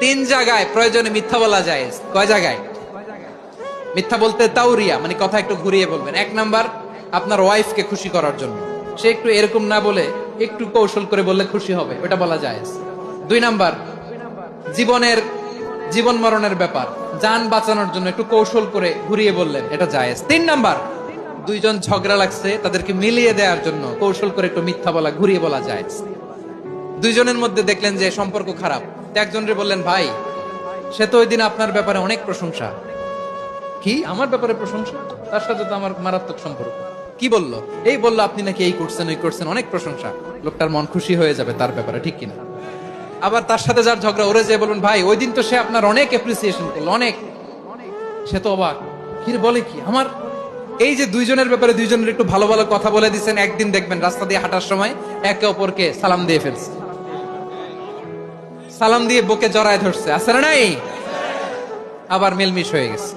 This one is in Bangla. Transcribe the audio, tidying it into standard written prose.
তিন জায়গায় প্রয়োজনে মিথ্যা বলা যায়। কয় জায়গায় মিথ্যা বলতে? তাউরিয়া মানে কথা একটু ঘুরিয়ে বলবেন। এক নাম্বার, আপনার ওয়াইফকে খুশি করার জন্য, সে একটু এরকম না বলে একটু কৌশল করে বললে খুশি হবে, ওটা বলা যায়। দুই নাম্বার, জীবন মরণের ব্যাপার, জান বাঁচানোর জন্য একটু কৌশল করে ঘুরিয়ে বললেন, এটা জায়েজ। তিন নাম্বার, দুইজন ঝগড়া লাগছে তাদেরকে মিলিয়ে দেওয়ার জন্য কৌশল করে একটু মিথ্যা বলা, ঘুরিয়ে বলা যায়। দুইজনের মধ্যে দেখলেন যে সম্পর্ক খারাপ, একজনরে বললেন, ভাই সে তো ওই দিন আপনার ব্যাপারে অনেক প্রশংসা। কি আমার ব্যাপারে প্রশংসা? তার সাথে তো আমার মারাত্মক সম্পর্ক। কি বললো? এই বললো আপনি নাকি এই করছেন ওই করছেন, অনেক প্রশংসা। লোকটার মন খুশি হয়ে যাবে তার ব্যাপারে, ঠিক কিনা? আবার তার সাথে যার ঝগড়া, ওরে যে বলবেন, ভাই ওই দিন তো সে আপনার অনেক অ্যাপ্রিসিয়েশন করলো, অনেক। সে তো অবাক, কি রে বলে কি আমার? এই যে দুইজনের ব্যাপারে দুইজনের একটু ভালো ভালো কথা বলে দিচ্ছেন, একদিন দেখবেন রাস্তা দিয়ে হাঁটার সময় একে অপরকে সালাম দিয়ে ফেলছে, সালাম দিয়ে বুকে জড়ায় ধরছে, আছে না নাই? আবার মিলমিশ হয়ে গেছে।